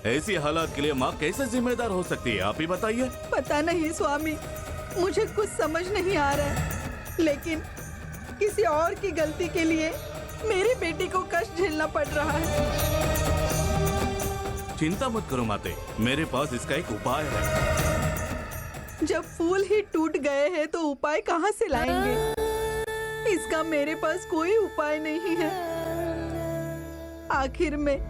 ऐसी हालात के लिए माँ कैसे जिम्मेदार हो सकती है, आप ही बताइए। पता नहीं स्वामी, मुझे कुछ समझ नहीं आ रहा है, लेकिन किसी और की गलती के लिए मेरी बेटी को कष्ट झेलना पड़ रहा है। चिंता मत करो माते, मेरे पास इसका एक उपाय है। जब फूल ही टूट गए हैं तो उपाय कहाँ से लाएंगे? इसका मेरे पास कोई उपाय नहीं है। आखिर में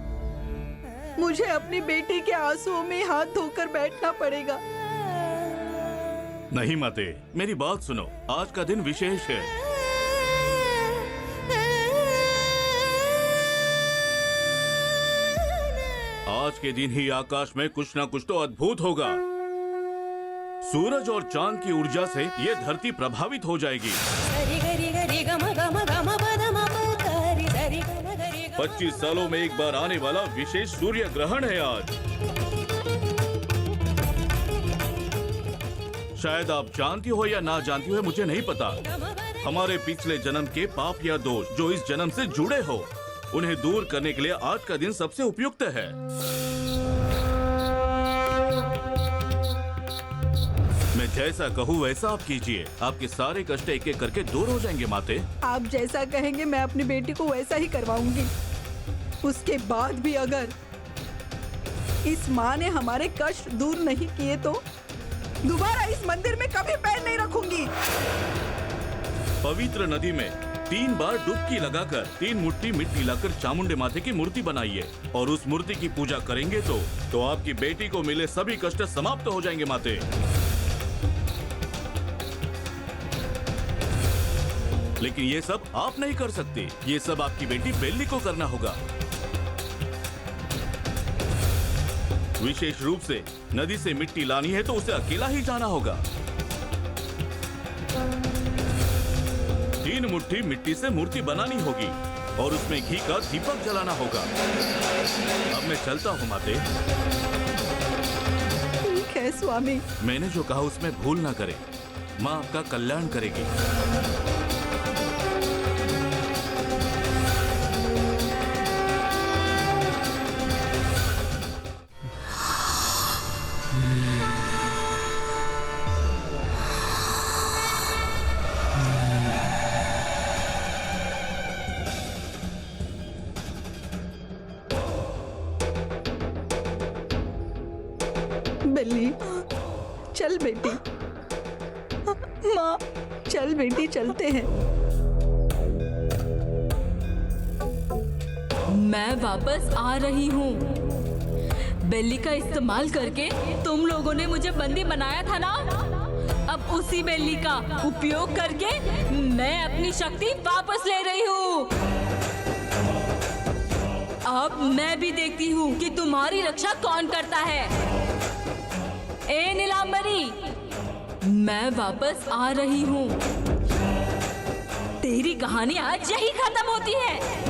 मुझे अपनी बेटी के आंसुओं में हाथ धोकर बैठना पड़ेगा। नहीं माते, मेरी बात सुनो, आज का दिन विशेष है। आज के दिन ही आकाश में कुछ ना कुछ तो अद्भुत होगा। सूरज और चांद की ऊर्जा से ये धरती प्रभावित हो जाएगी। 25 सालों में एक बार आने वाला विशेष सूर्य ग्रहण है आज। शायद आप जानती हो या ना जानती हो, मुझे नहीं पता। हमारे पिछले जन्म के पाप या दोष जो इस जन्म से जुड़े हो, उन्हें दूर करने के लिए आज का दिन सबसे उपयुक्त है। मैं जैसा कहूँ वैसा आप कीजिए, आपके सारे कष्ट एक एक करके दूर हो जाएंगे माते। आप जैसा कहेंगे मैं अपनी बेटी को वैसा ही करवाऊंगी। उसके बाद भी अगर इस माँ ने हमारे कष्ट दूर नहीं किए तो दोबारा इस मंदिर में कभी पैर नहीं रखूंगी। पवित्र नदी में 3 बार डुबकी लगाकर 3 मुट्ठी मिट्टी लाकर चामुंडे माते की मूर्ति बनाइए और उस मूर्ति की पूजा करेंगे तो आपकी बेटी को मिले सभी कष्ट समाप्त हो जाएंगे माते। लेकिन ये सब आप नहीं कर सकते, ये सब आपकी बेटी बेल्ली को करना होगा। विशेष रूप से नदी से मिट्टी लानी है तो उसे अकेला ही जाना होगा। 3 मुट्ठी मिट्टी से मूर्ति बनानी होगी और उसमें घी का दीपक जलाना होगा। अब मैं चलता हूँ माते। ठीक है स्वामी। मैंने जो कहा उसमें भूल ना करें, माँ आपका कल्याण करेगी। बेली, चल बेटी। माँ, चल बेटी, चलते हैं। मैं वापस आ रही हूँ। बेली का इस्तेमाल करके तुम लोगों ने मुझे बंदी बनाया था ना, अब उसी बेली का उपयोग करके मैं अपनी शक्ति वापस ले रही हूँ। अब मैं भी देखती हूँ कि तुम्हारी रक्षा कौन करता है। ए नीलांबरी, मैं वापस आ रही हूँ। तेरी कहानी आज यही खत्म होती है।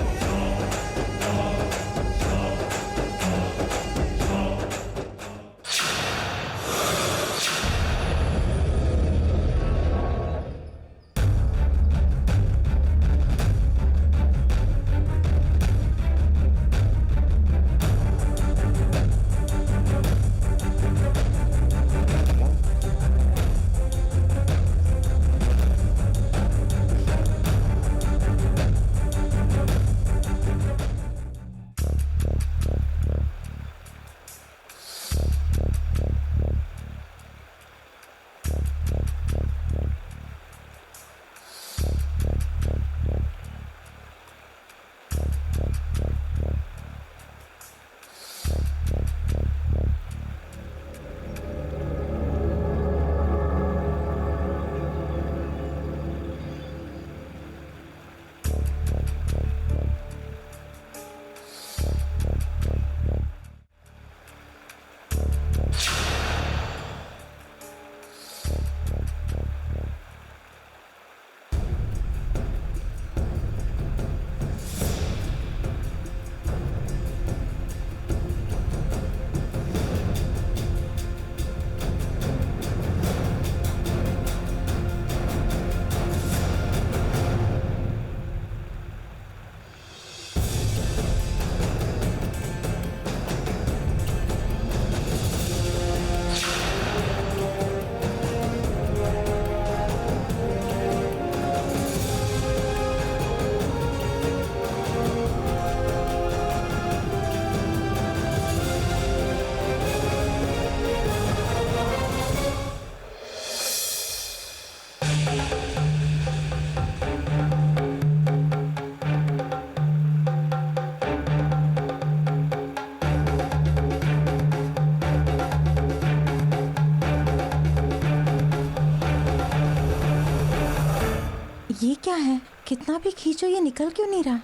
क्या है? कितना भी खींचो ये निकल क्यों नहीं रहा?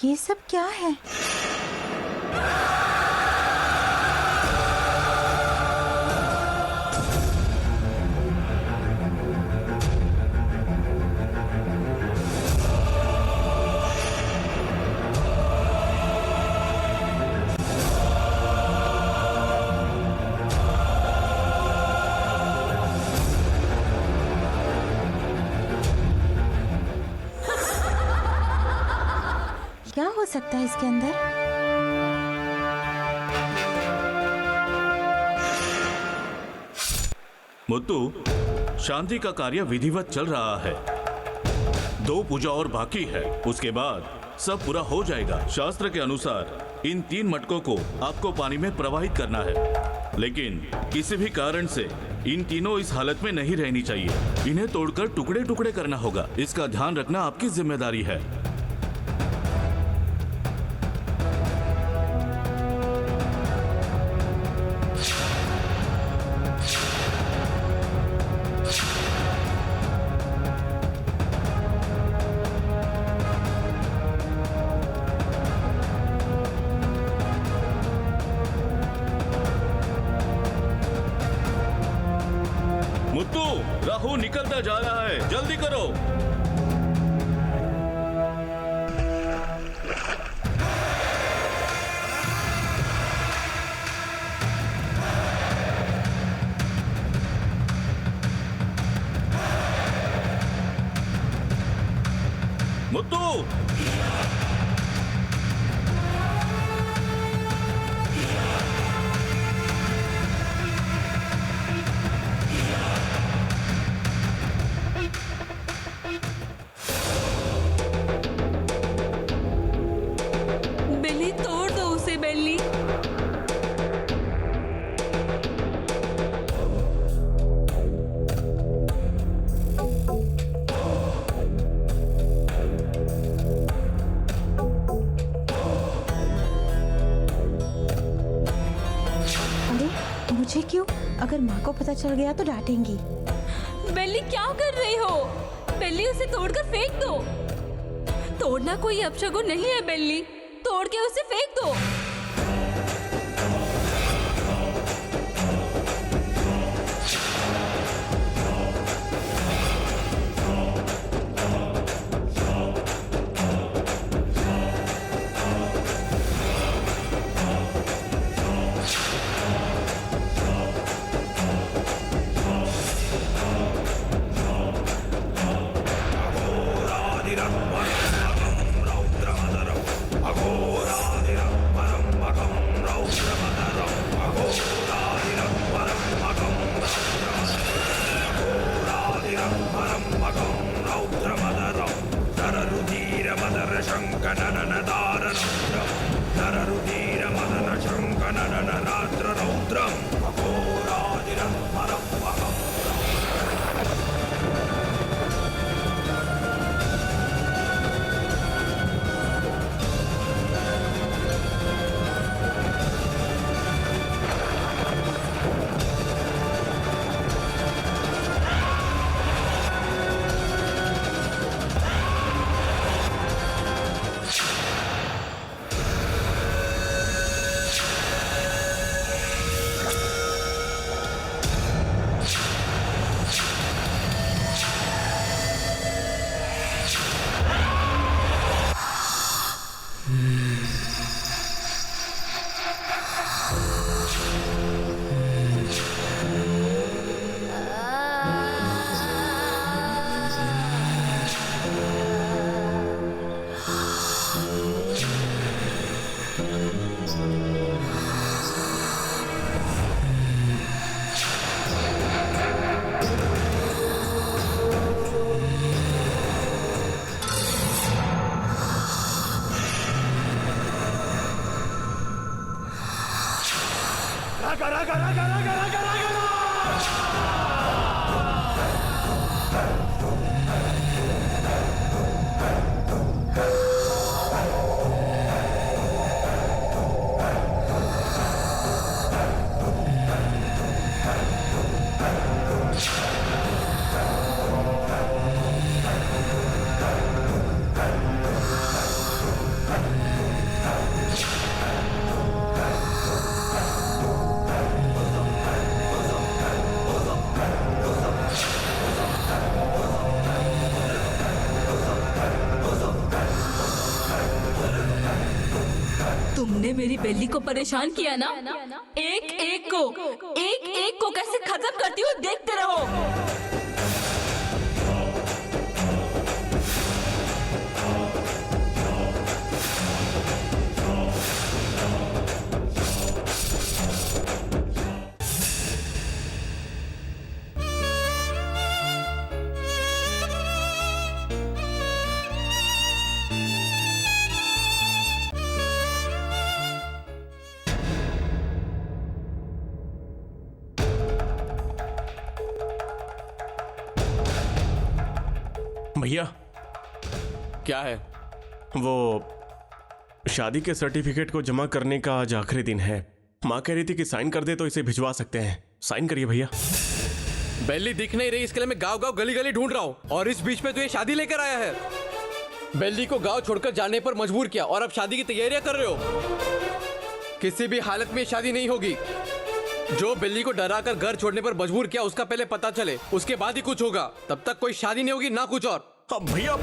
ये सब क्या है? क्या हो सकता है इसके अंदर? मुत्तू, शांति का कार्य विधिवत चल रहा है। 2 पूजा और बाकी है, उसके बाद सब पूरा हो जाएगा। शास्त्र के अनुसार इन 3 मटकों को आपको पानी में प्रवाहित करना है, लेकिन किसी भी कारण से इन तीनों इस हालत में नहीं रहनी चाहिए। इन्हें तोड़कर टुकड़े टुकड़े करना होगा। इसका ध्यान रखना आपकी जिम्मेदारी है। मुत्तू, राहु निकलता जा रहा है, जल्दी करो। मुत्तू, बिल्ली तोड़ दो उसे बिल्ली। अरे मुझे क्यों? अगर माँ को पता चल गया तो डांटेंगी। बिल्ली क्या कर रही हो? बिल्ली उसे तोड़कर फेंक दो। तोड़ना कोई अपशगुन नहीं है बिल्ली, तोड़ के उसे फेंक दो। बेली को परेशान किया ना, एक एक को कैसे खत्म करती हूँ देखते रहो। भैया क्या है? वो शादी के सर्टिफिकेट को जमा करने का आज आखिरी दिन है। माँ कह रही थी कि साइन कर दे तो इसे भिजवा सकते हैं। साइन करिए भैया। बेली दिख नहीं रही, इसके लिए मैं गांव गांव गली गली ढूंढ रहा हूँ और इस बीच में तो ये शादी लेकर आया है। बेली को गांव छोड़कर जाने पर मजबूर किया और अब शादी की तैयारियां कर रहे हो। किसी भी हालत में शादी नहीं होगी। जो बेली को डराकर घर छोड़ने पर मजबूर किया उसका पहले पता चले, उसके बाद ही कुछ होगा। तब तक कोई शादी नहीं होगी ना कुछ और। अब भैया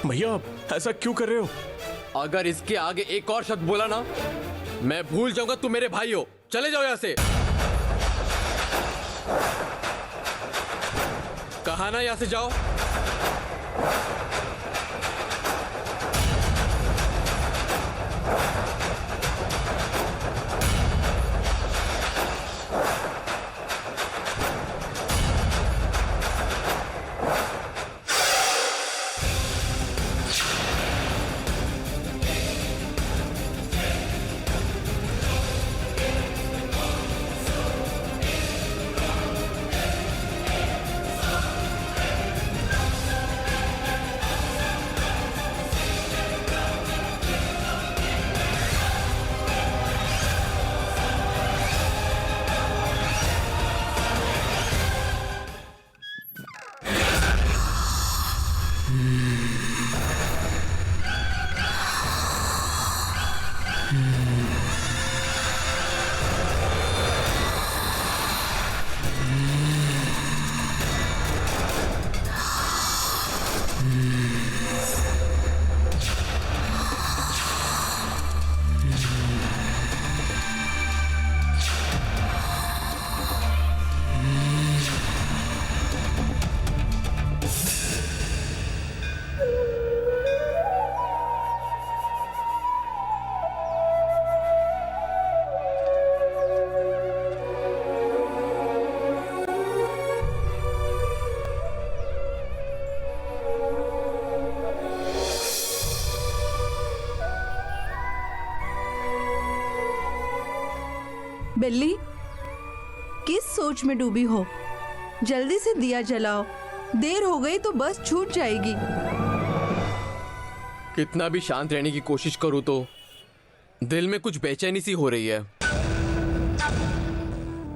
भैया ऐसा क्यों कर रहे हो? अगर इसके आगे एक और शब्द बोला ना, मैं भूल जाऊंगा तुम मेरे भाई हो। चले जाओ यहां से। कहा ना यहां से जाओ। बेली, किस सोच में डूबी हो? जल्दी से दिया जलाओ, देर हो गई तो बस छूट जाएगी। कितना भी शांत रहने की कोशिश करूं तो दिल में कुछ बेचैनी सी हो रही है।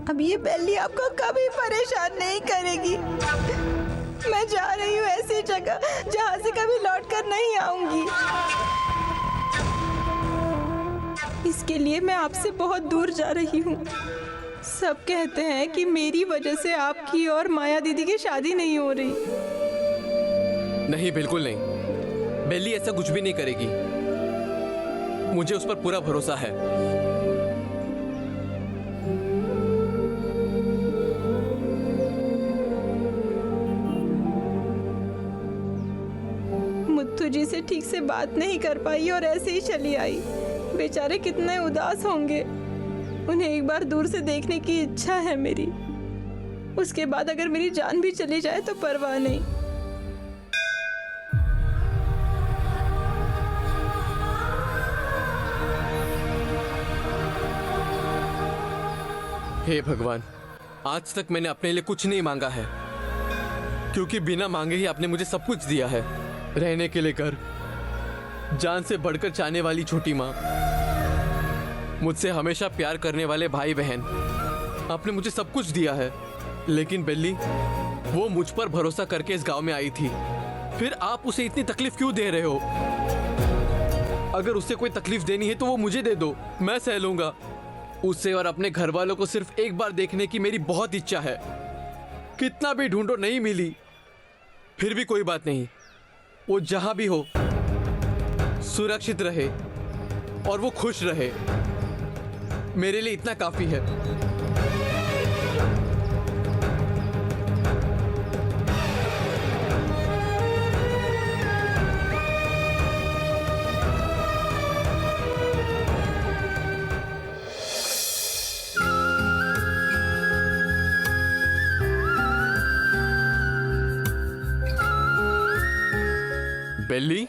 अब ये बेली आपको कभी परेशान नहीं करेगी। मैं जा रही हूँ ऐसी जगह जहाँ से कभी लौट कर नहीं आऊंगी। इसके लिए मैं आपसे बहुत दूर जा रही हूँ। सब कहते हैं कि मेरी वजह से आपकी और माया दीदी की शादी नहीं हो रही। नहीं, बिल्कुल नहीं। बेली ऐसा कुछ भी नहीं करेगी। मुझे उस पर पूरा भरोसा है। मुत्थू जी से ठीक से बात नहीं कर पाई और ऐसे ही चली आई। बेचारे कितने उदास होंगे। उन्हें एक बार दूर से देखने की इच्छा है मेरी। उसके बाद अगर मेरी जान भी चली जाए तो परवाह नहीं। हे भगवान, आज तक मैंने अपने लिए कुछ नहीं मांगा है, क्योंकि बिना मांगे ही आपने मुझे सब कुछ दिया है। रहने के लिए घर, जान से बढ़कर चाहने वाली छोटी माँ, मुझसे हमेशा प्यार करने वाले भाई बहन, आपने मुझे सब कुछ दिया है। लेकिन बेली, वो मुझ पर भरोसा करके इस गांव में आई थी। फिर आप उसे इतनी तकलीफ क्यों दे रहे हो? अगर उसे कोई तकलीफ देनी है तो वो मुझे दे दो, मैं सह लूंगा। उसे और अपने घर वालों को सिर्फ एक बार देखने की मेरी बहुत इच्छा है। कितना भी ढूंढो नहीं मिली, फिर भी कोई बात नहीं, वो जहां भी हो सुरक्षित रहे और वो खुश रहे, मेरे लिए इतना काफी है। बेली,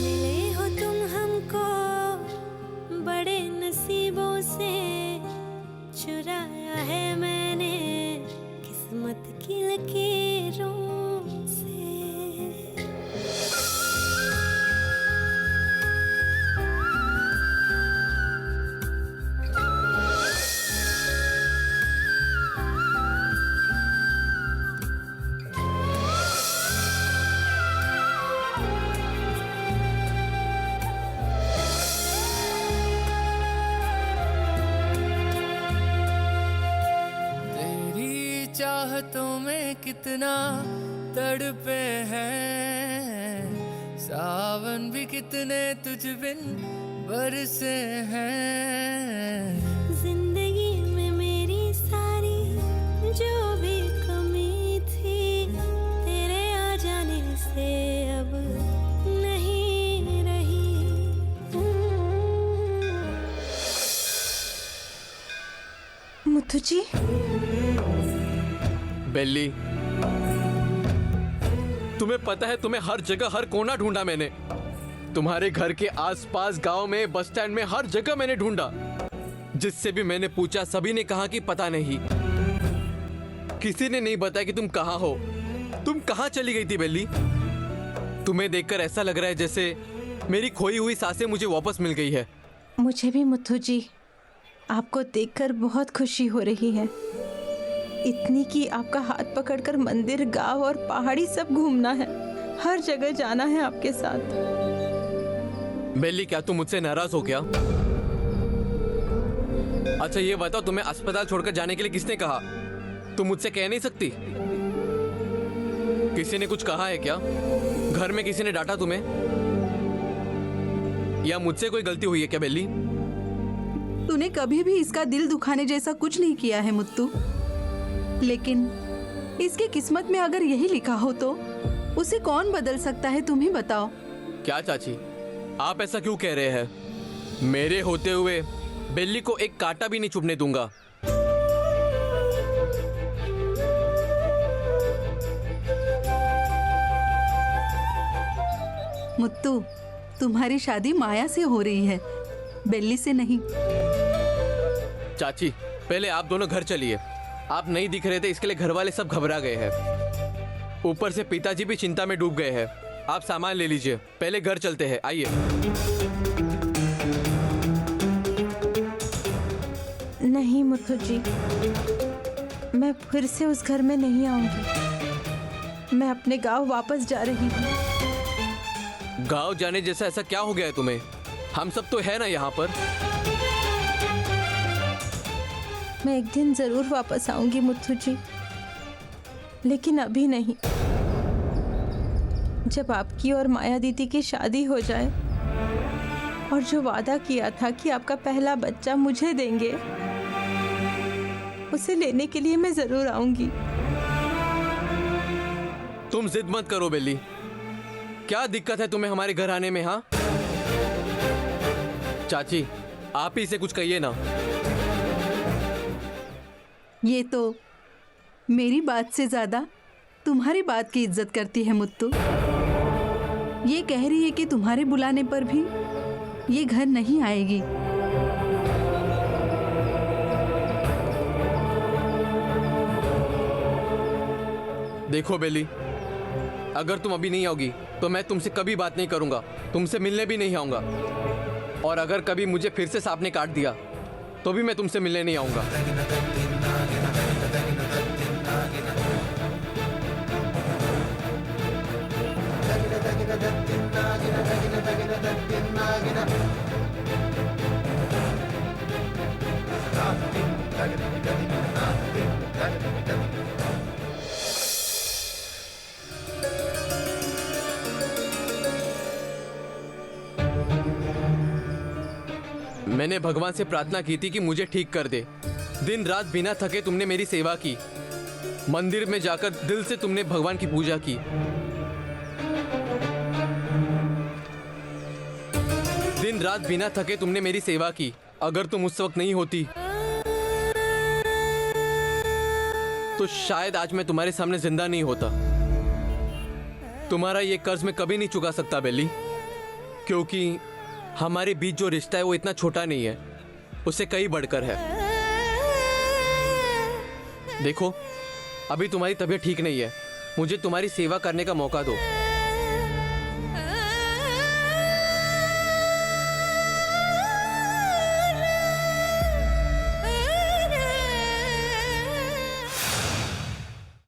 मिले हो तुम हमको बड़े नसीबों से, चुराया है मैंने किस्मत की लकीरों से। तेरी चाहतों में कितना तड़पे हैं, सावन भी कितने तुझ बिन बरसे हैं। जिंदगी में मेरी सारी जो भी कमी थी, तेरे आ जाने से अब नहीं रही। मुथु जी, बेली, तुम्हें पता है तुम्हें हर जगह हर कोना ढूंढा मैंने। तुम्हारे घर के आसपास, गांव में, बस स्टैंड में, हर जगह मैंने ढूंढा। जिससे भी मैंने पूछा सभी ने कहा कि पता नहीं। किसी ने नहीं बताया कि तुम कहाँ हो। तुम कहाँ चली गई थी बेली? तुम्हें देखकर ऐसा लग रहा है जैसे मेरी खोई हुई सांसें मुझे वापस मिल गई है। मुझे भी मुथु जी आपको देखकर बहुत खुशी हो रही है, इतनी कि आपका हाथ पकड़कर मंदिर, गांव और पहाड़ी सब घूमना है, हर जगह जाना है आपके साथ। बेली, क्या तुम मुझसे नाराज हो क्या? अच्छा ये बताओ, तुम्हें अस्पताल छोड़कर जाने के लिए किसने कहा? तुम मुझसे कह नहीं सकती? किसी ने कुछ कहा है क्या? घर में किसी ने डांटा तुम्हें? या मुझसे कोई गलती हुई है क्या बेली? तूने कभी भी इसका दिल दुखाने जैसा कुछ नहीं किया है मुत्तू, लेकिन इसकी किस्मत में अगर यही लिखा हो तो उसे कौन बदल सकता है, तुम ही बताओ। क्या चाची, आप ऐसा क्यों कह रहे हैं? मेरे होते हुए बेली को एक कांटा भी नहीं चुभने दूंगा। मुत्तू, तुम्हारी शादी माया से हो रही है, बेली से नहीं। चाची, पहले आप दोनों घर चलिए। आप नहीं दिख रहे थे, इसके लिए घर वाले सब घबरा गए हैं। ऊपर से पिताजी भी चिंता में डूब गए हैं। आप सामान ले लीजिए, पहले घर चलते हैं, आइए। नहीं मुथु जी, मैं फिर से उस घर में नहीं आऊंगी। मैं अपने गांव वापस जा रही हूँ। गांव जाने जैसा ऐसा क्या हो गया है तुम्हें? हम सब तो है ना यहाँ पर। मैं एक दिन जरूर वापस आऊंगी मुथु जी, लेकिन अभी नहीं। जब आपकी और माया दीदी की शादी हो जाए और जो वादा किया था कि आपका पहला बच्चा मुझे देंगे, उसे लेने के लिए मैं जरूर आऊंगी। तुम जिद मत करो बेली। क्या दिक्कत है तुम्हें हमारे घर आने में? हाँ चाची, आप ही से कुछ कहिए ना। ये तो मेरी बात से ज्यादा तुम्हारी बात की इज्जत करती है मुत्तू। ये कह रही है कि तुम्हारे बुलाने पर भी ये घर नहीं आएगी। देखो बेली, अगर तुम अभी नहीं आओगी तो मैं तुमसे कभी बात नहीं करूंगा, तुमसे मिलने भी नहीं आऊंगा। और अगर कभी मुझे फिर से सांप ने काट दिया तो भी मैं तुमसे मिलने नहीं आऊंगा। मैंने भगवान से प्रार्थना की थी कि मुझे ठीक कर दे। दिन रात बिना थके तुमने मेरी सेवा की। मंदिर में जाकर दिल से तुमने भगवान की पूजा की। दिन रात बिना थके तुमने मेरी सेवा की। अगर तुम उस वक्त नहीं होती तो शायद आज मैं तुम्हारे सामने जिंदा नहीं होता। तुम्हारा ये कर्ज मैं कभी नहीं चुका सकता बेली, क्योंकि हमारे बीच जो रिश्ता है वो इतना छोटा नहीं है, उससे कहीं बढ़कर है। देखो, अभी तुम्हारी तबीयत ठीक नहीं है, मुझे तुम्हारी सेवा करने का मौका दो।